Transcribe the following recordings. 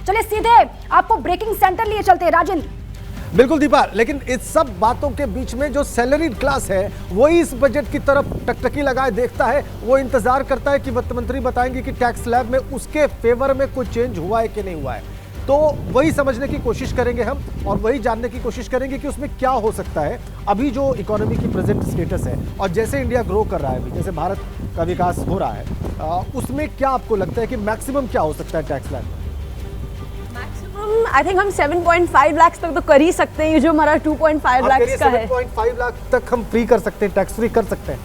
चलिए सीधे आपको ब्रेकिंग सेंटर लिए चलते हैं राजेंद्र। बिल्कुल दीपा, लेकिन इस सब बातों के बीच में जो सैलरीड क्लास है वही इस बजट की तरफ टकटकी लगाए देखता है। वो इंतजार करता है कि वित्त मंत्री बताएंगे कि टैक्स स्लैब में उसके फेवर में कोई चेंज हुआ है कि नहीं हुआ है। तो वही समझने की कोशिश करेंगे हम और वही जानने की कोशिश करेंगे कि उसमें क्या हो सकता है। अभी जो इकोनॉमी की प्रेजेंट स्टेटस है और जैसे इंडिया ग्रो कर रहा है, अभी जैसे भारत का विकास हो रहा है, उसमें क्या आपको लगता है कि मैक्सिमम क्या हो सकता है टैक्स स्लैब? आई थिंक हम 7.5 लाख तक तो कर ही सकते हैं। ये जो हमारा 2.5 लाख का है, 7.5 लाख तक हम फ्री कर सकते हैं, टैक्स फ्री कर सकते हैं।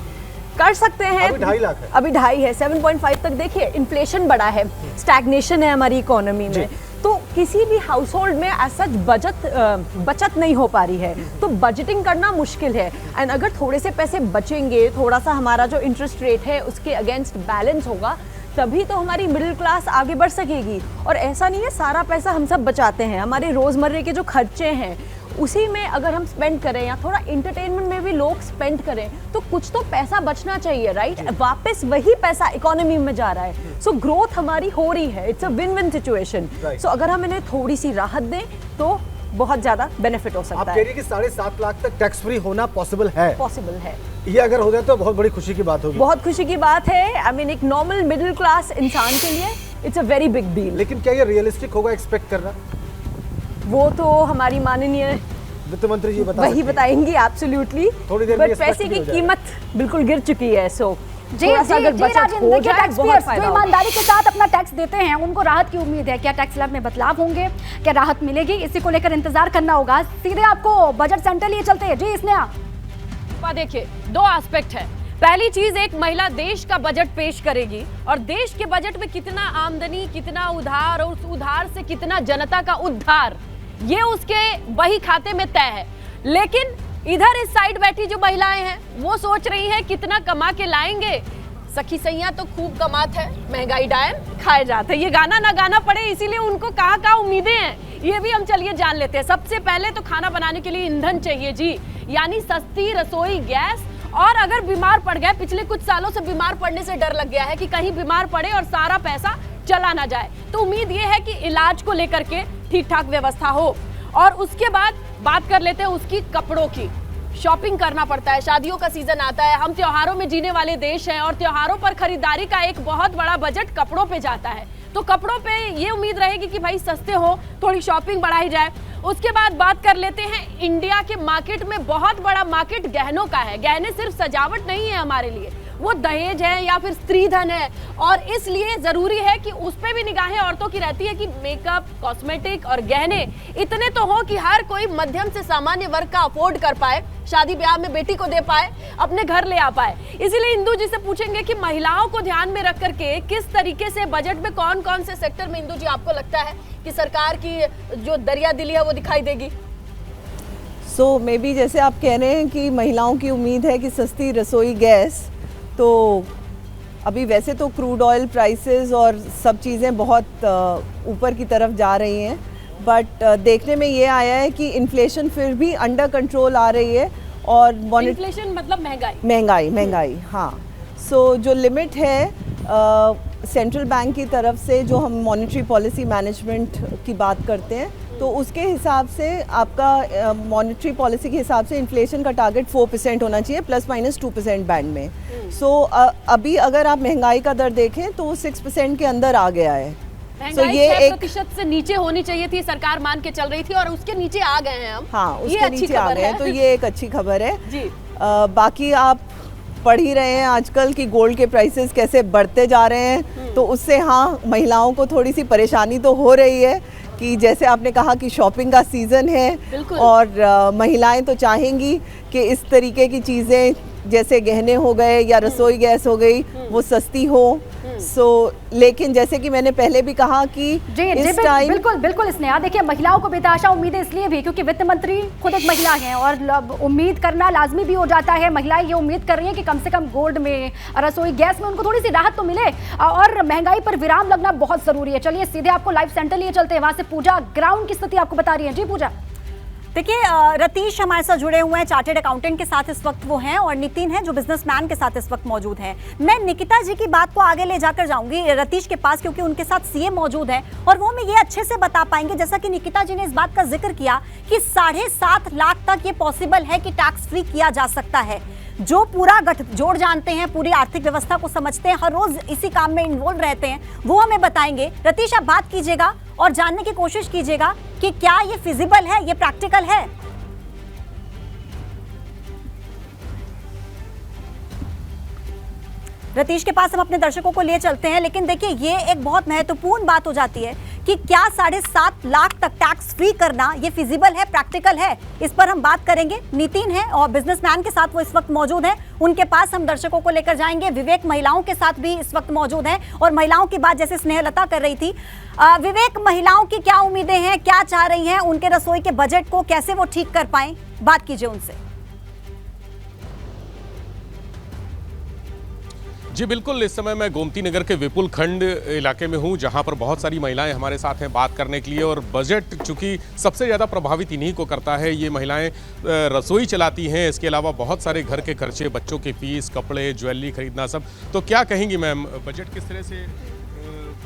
अभी 2.5 लाख है, अभी 2.5 है। 7.5 तक देखिए, इन्फ्लेशन बड़ा है, स्टैग्नेशन है हमारी इकोनॉमी में, तो किसी भी हाउस होल्ड में एज सच बचत नहीं हो पा रही है, तो बजटिंग करना मुश्किल है। एंड अगर थोड़े से पैसे बचेंगे, थोड़ा सा हमारा जो इंटरेस्ट रेट है उसके अगेंस्ट बैलेंस होगा, तभी तो हमारी मिडिल क्लास आगे बढ़ सकेगी। और ऐसा नहीं है सारा पैसा हम सब बचाते हैं, हमारे रोजमर्रे के जो खर्चे हैं उसी में अगर हम स्पेंड करें या थोड़ा इंटरटेनमेंट में भी लोग स्पेंड करें, तो कुछ तो पैसा बचना चाहिए, राइट? वापस वही पैसा इकोनॉमी में जा रहा है, सो ग्रोथ हमारी हो रही है। It's a win win situation. So अगर हम इन्हें थोड़ी सी राहत दें तो बहुत ज्यादा बेनिफिट हो सकता है। आप कह रही कि 7.5 लाख तक टैक्स फ्री होना पॉसिबल है? पॉसिबल है। ये अगर हो जाए तो बहुत बड़ी खुशी की बात होगी। बहुत खुशी की बात है। आई मीन एक नॉर्मल मिडिल क्लास इंसान के लिए it's a very big deal. लेकिन क्या ये रियलिस्टिक होगा एक्सपेक्ट करना? वो तो हमारी माननीय वित्त मंत्री जी वही बताएंगी एब्सोल्युटली। थोड़ी देर में पैसे की कीमत बिल्कुल गिर चुकी है। सो जी राजेंद्र, देखिए टैक्सपेयर्स जो ईमानदारी के साथ अपना टैक्स देते हैं उनको राहत की उम्मीद है। क्या टैक्स स्लैब में बदलाव होंगे, क्या राहत मिलेगी, इसी को लेकर इंतजार करना होगा। सीधे आपको बजट सेंटर लिए चलते हैं जी। इसने देखिए, दो एस्पेक्ट है। पहली चीज, एक महिला देश का बजट पेश करेगी और देश के बजट में कितना आमदनी, कितना उधार और उस उधार से कितना जनता का उद्धार, ये उसके वही खाते में तय है। लेकिन इधर इस साइड बैठी जो महिलाएं हैं वो सोच रही हैं कितना कमा के लाएंगे। सखी सैया तो खूब कमात है, महंगाई डायन खाए जाते हैं। ये गाना ना गाना पड़े, इसीलिए उनको कहाँ उम्मीदें हैं, ये भी हम चलिए जान लेते हैं। सबसे पहले तो खाना बनाने के लिए ईंधन चाहिए जी, यानी सस्ती रसोई गैस। और अगर बीमार पड़ गए, पिछले कुछ सालों से बीमार पड़ने से डर लग गया है कि कहीं बीमार पड़े और सारा पैसा चला ना जाए, तो उम्मीद ये है कि इलाज को लेकर के ठीक ठाक व्यवस्था हो। और उसके बाद बात कर लेते हैं उसकी कपड़ों की। शॉपिंग करना पड़ता है, शादियों का सीजन आता है, हम त्योहारों में जीने वाले देश हैं और त्योहारों पर खरीदारी का एक बहुत बड़ा बजट कपड़ों पे जाता है। तो कपड़ों पे ये उम्मीद रहेगी कि भाई सस्ते हो, थोड़ी शॉपिंग बढ़ाई जाए। उसके बाद बात कर लेते हैं इंडिया के मार्केट में बहुत बड़ा मार्केट गहनों का है। गहने सिर्फ सजावट नहीं है हमारे लिए, वो दहेज है या फिर स्त्री धन है, और इसलिए जरूरी है कि उस पे भी निगाहें औरतों की रहती है कि मेकअप, कॉस्मेटिक और गहने इतने तो हो कि हर कोई मध्यम से सामान्य वर्ग का अफोर्ड कर पाए, शादी ब्याह में बेटी को दे पाए, अपने घर ले आ पाए। इसीलिए इंदु जी से पूछेंगे कि महिलाओं को ध्यान में रख करके किस तरीके से बजट में कौन कौन से सेक्टर में इंदु जी आपको लगता है कि सरकार की जो दरिया दिली है वो दिखाई देगी? सो मे बी जैसे आप कह रहे हैं कि महिलाओं की उम्मीद है कि सस्ती रसोई गैस, तो अभी वैसे तो क्रूड ऑयल प्राइसेस और सब चीज़ें बहुत ऊपर की तरफ जा रही हैं, बट देखने में ये आया है कि इन्फ्लेशन फिर भी अंडर कंट्रोल आ रही है। और इन्फ्लेशन मतलब महंगाई, हाँ। सो जो लिमिट है सेंट्रल बैंक की तरफ से, जो हम मॉनेटरी पॉलिसी मैनेजमेंट की बात करते हैं, तो उसके हिसाब से आपका मॉनेटरी पॉलिसी के हिसाब से इन्फ्लेशन का टारगेट 4% होना चाहिए, ±2% बैंड में। सो अभी अगर आप महंगाई का दर देखें तो वो 6% के अंदर आ गया है। तो ये 6% से नीचे होनी चाहिए थी, सरकार मान के चल रही थी, और उसके नीचे आ गए हैं हम। हाँ, उसके नीचे आ गए हैं, तो ये एक अच्छी खबर है जी। बाकी आप पढ़ ही रहे हैं आजकल कि गोल्ड के प्राइसेस कैसे बढ़ते जा रहे हैं, तो उससे हाँ महिलाओं को थोड़ी सी परेशानी तो हो रही है कि जैसे आपने कहा कि शॉपिंग का सीज़न है और महिलाएं तो चाहेंगी कि इस तरीके की चीज़ें जैसे गहने हो गए या रसोई गैस हो गई वो सस्ती हो। सो लेकिन जैसे कि मैंने पहले भी कहा कि इस टाइम बिल्कुल स्नेहा, देखिए महिलाओं को बेतहाशा उम्मीदें इसलिए भी क्योंकि वित्त मंत्री खुद एक महिला हैं और उम्मीद करना लाजमी भी हो जाता है। महिलाएं ये उम्मीद कर रही हैं कि कम से कम गोल्ड में, रसोई गैस में उनको थोड़ी सी राहत तो मिले और महंगाई पर विराम लगना बहुत जरूरी है। चलिए सीधे आपको लाइव सेंटर लिए चलते हैं, वहां से पूजा ग्राउंड की स्थिति आपको बता रही है। जी पूजा। देखिए रतीश हमारे साथ जुड़े हुए हैं, चार्टेड अकाउंटेंट के साथ इस वक्त वो हैं, और नितिन है जो बिजनेसमैन के साथ इस वक्त मौजूद हैं। मैं निकिता जी की बात को आगे ले जाकर जाऊंगी रतीश के पास, क्योंकि उनके साथ सीएम मौजूद है और वो हमें ये अच्छे से बता पाएंगे, जैसा कि निकिता जी ने इस बात का जिक्र किया कि 7.5 लाख तक ये पॉसिबल है कि टैक्स फ्री किया जा सकता है। जो पूरा गठजोड़ जानते हैं, पूरी आर्थिक व्यवस्था को समझते हैं, हर रोज इसी काम में इन्वॉल्व रहते हैं, वो हमें बताएंगे। रतीश, आप बात कीजिएगा और जानने की कोशिश कीजिएगा कि क्या ये फिजिबल है, ये प्रैक्टिकल है। रतीश के पास हम अपने दर्शकों को लिए चलते हैं, लेकिन देखिए ये एक बहुत महत्वपूर्ण बात हो जाती है कि क्या 7.5 लाख तक टैक्स फ्री करना ये फिजिबल है, प्रैक्टिकल है। इस पर हम बात करेंगे। नितिन है और बिजनेसमैन के साथ वो इस वक्त मौजूद हैं, उनके पास हम दर्शकों को लेकर जाएंगे। विवेक महिलाओं के साथ भी इस वक्त मौजूद हैं, और महिलाओं की बात जैसे स्नेहलता कर रही थी, विवेक, महिलाओं की क्या उम्मीदें हैं, क्या चाह रही हैं, उनके रसोई के बजट को कैसे वो ठीक कर पाएं, बात कीजिए उनसे। जी बिल्कुल, इस समय मैं गोमती नगर के विपुल खंड इलाके में हूं, जहां पर बहुत सारी महिलाएं हमारे साथ हैं बात करने के लिए। और बजट चूंकि सबसे ज़्यादा प्रभावित इन्हीं को करता है, ये महिलाएं रसोई चलाती हैं, इसके अलावा बहुत सारे घर के खर्चे, बच्चों के फीस, कपड़े, ज्वेलरी खरीदना सब। तो क्या कहेंगी मैम, बजट किस तरह से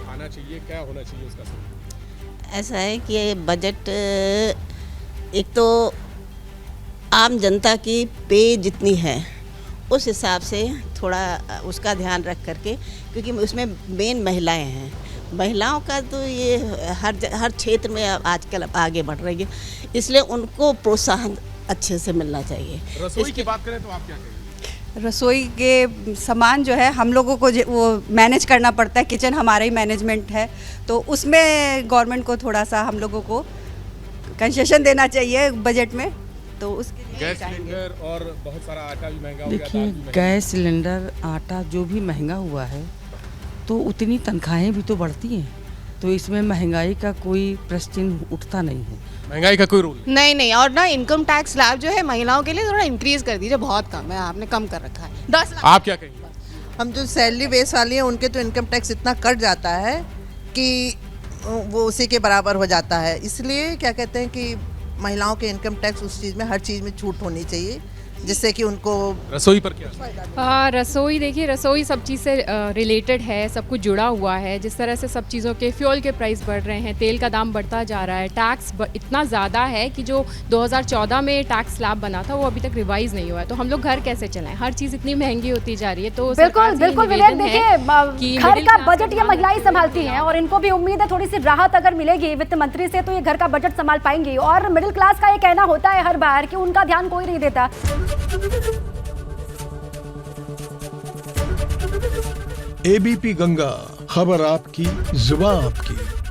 आना चाहिए, क्या होना चाहिए उसका सब? ऐसा है कि ये बजट एक तो आम जनता की पे जितनी है उस हिसाब से थोड़ा उसका ध्यान रख करके, क्योंकि उसमें मेन महिलाएं हैं। महिलाओं का तो ये हर क्षेत्र में आजकल आगे बढ़ रही है, इसलिए उनको प्रोत्साहन अच्छे से मिलना चाहिए। रसोई की बात करें तो आप क्या कहेंगे? रसोई के सामान जो है हम लोगों को वो मैनेज करना पड़ता है, किचन हमारा ही मैनेजमेंट है, तो उसमें गवर्नमेंट को थोड़ा सा हम लोगों को कंसेशन देना चाहिए बजट में। तो उसके लिए गैस सिलेंडर और बहुत सारा आटा भी महंगा हो गया। देखिए, गैस सिलेंडर, आटा जो भी महंगा हुआ है, तो उतनी तनख्वाहें भी तो बढ़ती हैं, तो इसमें महंगाई का कोई प्रश्न उठता नहीं है। महंगाई का कोई रूल नहीं। और ना इनकम टैक्स स्लैब जो है महिलाओं के लिए थोड़ा इंक्रीज कर दीजिए, बहुत कम है, आपने कम कर रखा है 10 लाख। आप क्या कहेंगे? हम जो सैलरी बेस वाली हैं उनके तो इनकम टैक्स इतना कट जाता है कि वो उसी के बराबर हो जाता है। इसलिए क्या कहते हैं कि महिलाओं के इनकम टैक्स उस चीज़ में, हर चीज़ में छूट होनी चाहिए, जिससे कि उनको। रसोई पर क्या? रसोई, देखिए रसोई सब चीज़ से रिलेटेड है, सब कुछ जुड़ा हुआ है। जिस तरह से सब चीज़ों के फ्यूल के प्राइस बढ़ रहे हैं, तेल का दाम बढ़ता जा रहा है, टैक्स इतना ज़्यादा है कि जो 2014 में टैक्स स्लैब बना था वो अभी तक रिवाइज नहीं हुआ है। तो हम लोग घर कैसे चलाएं, हर चीज़ इतनी महंगी होती जा रही है। तो बिल्कुल बिल्कुल विवेक, देखिए घर का बजट ये महिलाएं संभालती हैं और इनको भी उम्मीद है थोड़ी सी राहत अगर मिलेगी वित्त मंत्री से तो ये घर का बजट संभाल पाएंगी। और मिडिल क्लास का ये कहना होता है हर बार कि उनका ध्यान कोई नहीं देता। एबीपी गंगा, खबर आपकी, जुबान आपकी।